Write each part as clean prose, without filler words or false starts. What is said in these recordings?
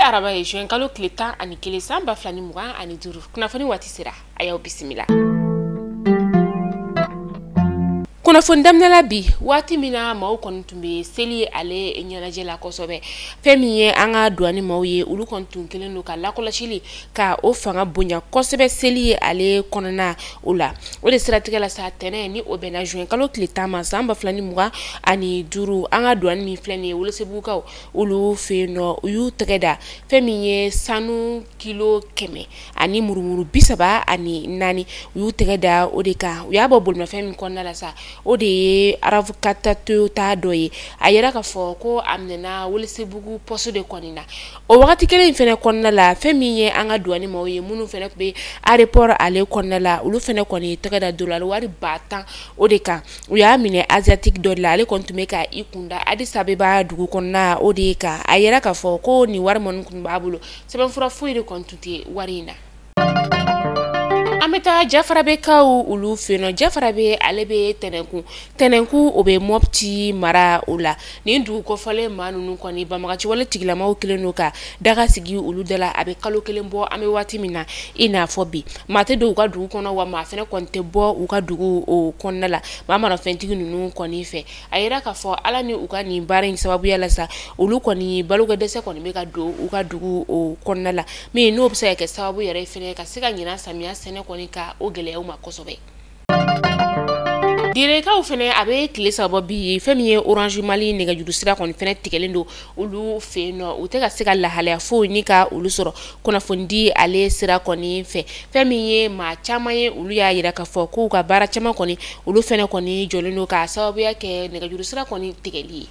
araba ye juin kalo tile 10 ani 1 san 2020 ani 5 kunnafoni waati sera a y'aw bisimila. Kunnafoni daminɛla bi waati min na maaw kɔni tun bɛ seli ale ɲɛnajɛ la kosɛbɛ. Fɛn min ye an ka douane maaw ye olu kɔni tun kelen don ka lakɔlɔsili ka o fanga bonya kosɛbɛ seli ye ale kɔnɔna o la. O de siratigɛ la sa tɛnɛ ni o bɛnna juin kalo tile 10 ma san 2020 ani 5 an ka douane min filɛ nin ye Welesebugukaw olu fɛ yen nɔ u y'u tɛgɛ da fɛn min ye sanu kilo 100 ani murumuru 34 u y'u tɛgɛ da o de kan u y'a bɔ bolimafɛn min kɔnɔna la sa. O de ye Aravukata Toyota dɔ ye a yɛrɛ ka fɔ ko a minɛna Welesebugu poste de kɔni na. O wagati kelen in fɛnɛ kɔnɔna la fɛn min ye an ka douane maaw ye minnu fɛnɛ tun bɛ aéroport ale kɔnɔna la olu fɛnɛ kɔni tɛgɛ da dollar wari 10,000 o de kan u y'a minɛ asiatique dɔ de la ale kɔni tun bɛ ka i kunda Addis Abeba dugu kɔnɔna o de kan a yɛrɛ ka fɔ ko ni wari minnu kun b'a bolo sɛbɛnfura foyi de kɔni tun tɛ wari in na. Ameta Jafara be kaw ulu feno Jafara be ale be tɛnɛnku o be Mopti mara o la ni dugu kɔfɔlen maa nunu kɔni bamagaci wale tigilamaw kelen no ka daga sigi ulu dala a be kalo kelen bɔ an be waati min na i n'a fɔ bi maa tɛ don u ka dugu kɔnɔ wa maa fɛnɛ kɔni tɛ bɔ u ka dugu o kɔnɔna la maa marafɛntigi nunu kɔni fɛ a yira ka fɔ ala ni u ka nin baara in sababuya la sa olu kɔni baloko dɛsɛ kɔni be ka don u ka dugu o kɔnɔna la min n'o be se ka kɛ sababu yɛrɛ fɛnɛ ka se ka ɲina samiya sɛnɛ kɔni ka o gɛlɛyaw ma kosɛbɛ. Direkaw fɛnɛ a be tile saba bi fɛn min ye Orange Mali nɛgɛjuru sira kɔni fɛnɛ tigɛlen don olu fɛ yen nɔ u tɛ ka se ka lahalaya foyi ni ka olu sɔrɔ kunnafoni di ale sira kɔni fɛ fɛn min ye maa caman ye olu y'a yira ka fɔ k'u ka baara caman kɔni olu fɛnɛ kɔni jɔlen don ka sababuya kɛ nɛgɛjuru sira kɔni tigɛli ye.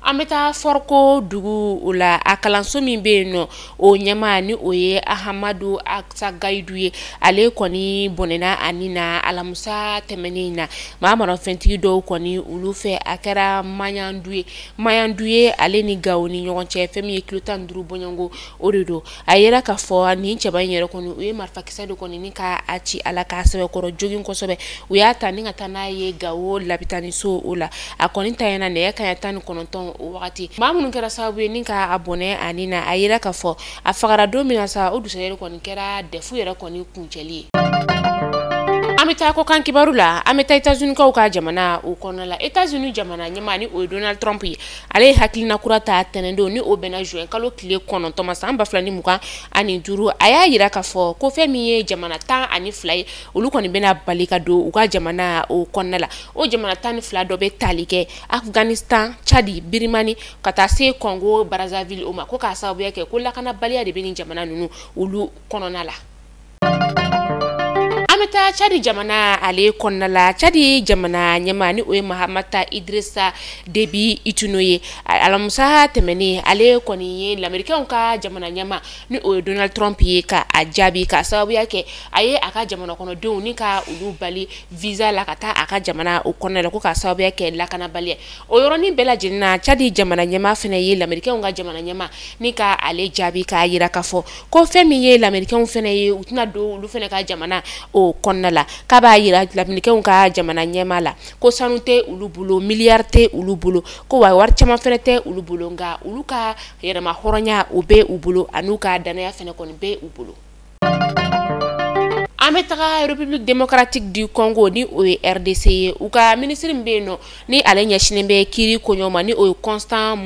An bɛ taa Forko dugu o la a kalanso min bɛ yen nɔ o ɲɛmaa ni o ye Ahamadu Aksagaidu ye ale kɔni bɔnɛna ani na alamusa tɛmɛnen na maa marafɛntigi dɔw kɔni olu fɛ a kɛra Mayandu ye ale ni Gawo ni ɲɔgɔn cɛ fɛn min ye kilo 15 bɔɲɔngo o de don a yɛrɛ ka fɔ nin cɛba in yɛrɛ kɔni u ye marifakisɛ de kɔni ni ka a ci ala ka sɛbɛkɔrɔ jogin kosɛbɛ u y'a ta ni ka taa n'a ye Gawo labitaniso o la a kɔni tayana nɛgɛ kanɲɛ 19 o wagati maa minnu kɛra sababu ye ni ka a bɔnɛ ani na a yira ka fɔ a fagara don min na sa o dusɛjɛri kɔni kɛra defu yɛrɛ kɔni kuncɛli ye. An bɛ taa kɔkan kibaru la an bɛ taa États-Unis kaw ka jamana o kɔnɔna la États-Unis jamana ɲɛmaa ni o ye Donald Trump ye ale ye hakilina kura ta tɛnɛndon ni o bɛnna juin kalo tile 9 ma san 2020 ani 5 a y'a yira ka fɔ ko fɛn min ye jamana 12 ye olu kɔni bɛna bali ka don u ka jamana o kɔnɔna la o jamana 12 dɔ bɛ tali kɛ Afghanistan, Chadi, Birimani ka taa se Congo Brazzaville o ma ko k'a sababuya kɛ ko lakanabaliya de bɛ nin jamana ninnu olu kɔnɔna la. Ameta Chadi jamana ale kɔnɔna la Chadi jamana ɲɛmaa ni o ye Mahamata Idrissa Déby Itno ye alamusa tɛmɛnen ale kɔni ye lamɛrikɛnw ka jamana ɲɛmaa ni o ye Donald Trump ye ka a jaabi ka sababuya kɛ a ye a ka jamana kɔnɔdenw ni ka olu bali visa la ka taa a ka jamana o kɔnɔna la ko ka sababuya kɛ lakanabaliya o yɔrɔnin bɛɛ lajɛlen na Chadi jamana ɲɛmaa fɛnɛ ye lamɛrikɛnw ka jamana ɲɛmaa ni ka ale jaabi k'a yira ka fɔ ko fɛn min ye lamɛrikɛnw fɛnɛ ye u tɛna don olu fɛnɛ ka jamana o kɔnɔna la k'a b'a yira lamɛrikɛnw ka jamana ɲɛmaa la ko sanu tɛ olu bolo miliyari tɛ olu bolo ko wa wari caman fɛnɛ tɛ olu bolo nka olu ka yɛrɛma hɔrɔnya o bɛ u bolo an'u ka danaya fɛnɛ kɔni bɛ u bolo. An bɛ taga République démocratique du Congo ni o ye RDC ye u ka ministre min bɛ yen nɔ ni ale ɲɛsinen bɛ kiiri koɲɔgɔn ma ni o ye Constant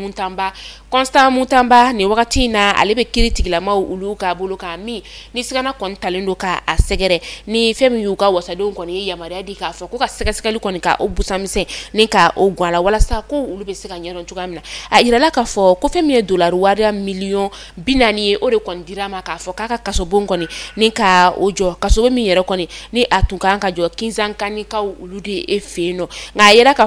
Mutamba ni wagati in na ale bɛ kiiri tigilamaw olu ka bolo kan min ni sigana kɔni talen don ka a sɛgɛrɛ ni fɛn min y'u ka wasadenw kɔni ye yamaruya di k'a fɔ ko ka sɛgɛsɛgɛli kɔni ka o busamisɛn ni ka o guwan la walasa ko olu bɛ se ka ɲɛdɔn cogoya min na a yirala k'a fɔ ko fɛn min ye dollar wariya miliyɔn 40 ye o de kɔni dira ma k'a fɔ k'a ka kasobon kɔni ni ka o jɔ kasobo min yɛrɛ kɔni ni a tun kan ka jɔ 15 ans kanikaw olu de e fɛ yen nɔ nka a yira k'a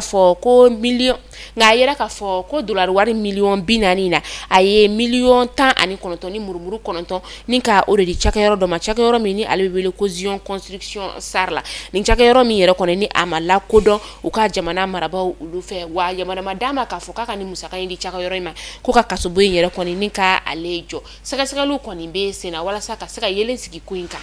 fɔ ko dollar wari miliyɔn 40 na a ye miliyɔn 19 ni murumuru 9 ni ka o de di cakɛyɔrɔ dɔ ma cakɛyɔrɔ min ni ale bɛ wele ko Zion Construction SAR la ni cakɛyɔrɔ min yɛrɛ kɔni ni a ma lakodɔn u ka jamana marabaw olu fɛ wa yamana ma d'a ma k'a fɔ k'a ka ni musaka in di cakɛyɔrɔ in ma ko ka kasobo in yɛrɛ kɔni ni ka ale jɔ sɛgɛsɛgɛliw kɔni bɛ sen na walasa ka se ka yelen sigi ko in kan.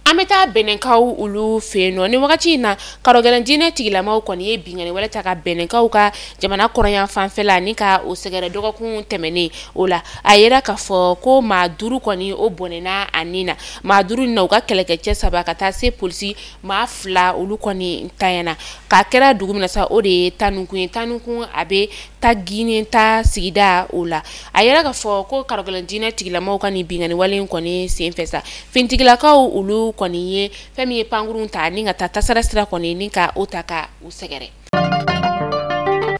An bɛ taa ka bɛnɛnkaw olu fɛ no ni wagati na karogɛlɛn diinɛ tigilamaw kɔni ye bingani wale ta ka bɛnɛnkaw ka jamana kɔrɔyan fanfɛla ni ka o sɛgɛrɛ dɔgɔkun tɛmɛnen o la a yera ka fɔ ko maa 5 kɔni o bɔnɛna a nin na maa 5 na u ka kɛlɛkɛcɛ 3 ka taa se polisi maa 2 olu kɔni tayana ka kɛra dugu min na sa o de ye Tanukun ye Tanukun a bɛ ta Guinée ta sigida o la a yera ka fɔ ko karogɛlɛn diinɛ tigilamaw ka ni bingani wale kɔni senfɛ sa fintigilakaw olu kɔni ye fɛn min ye pankurun ta ni ka taa tasara sira kɔni ni ka o ta ka u sɛgɛrɛ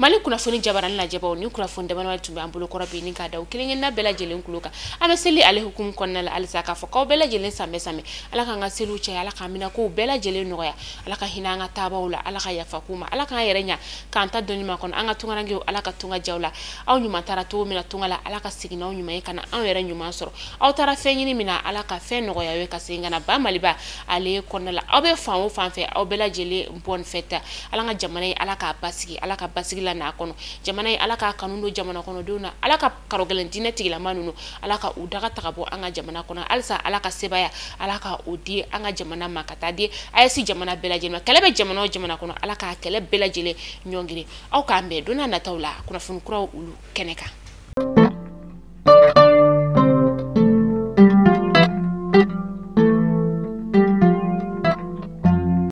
Mali kunnafoni jabarani lajɛbaw ni kunnafoni dabanabali tun bɛ an bolo kɔrɔ bi ni ka da u kelenkelenna bɛɛ lajɛlen kulo kan an bɛ seli ale hukumu kɔnɔna la halisa k'a fɔ k'aw bɛɛ lajɛlen samɛ ala k'an ka seliw caya ala k'an minɛ kow bɛɛ lajɛlen nɔgɔya ala ka hinɛ an ka taabaw la ala ka yafa k'u ma ala k'an yɛrɛ ɲa k'an ta dɔnni ma kɔnɔ an ka tungarankew ala ka tunga jaw la aw ɲuman taara cogo min na tunga la ala ka segin aw ɲuman ye ka na anw yɛrɛ ɲuman sɔrɔ aw taara fɛn ɲini min na ala ka fɛn nɔgɔya ye ka segin ka na ba Maliba ale kɔnɔna la aw bɛ fan o fan fɛ aw bɛɛ lajɛlen bonne fête ala ka jamana ye ala k'a basigi ala ka basigi la n'a kɔnɔ jamana ye ala ka kanu don jamana kɔnɔdenw na ala ka karogɛlɛn diinɛ tigilama ninnu ala ka u daga taga bɔ an ka jamana kɔnɔ halisa ala ka sebaya ala ka o di an ka jamana ma ka taa di AES jamana bɛɛ lajɛlen ma kɛlɛ bɛ jamana o jamana kɔnɔ ala ka kɛlɛ bɛɛ lajɛlen ɲɔngiri aw k'an bɛn don n'a nataw la kunnafoni kuraw olu kɛnɛ kan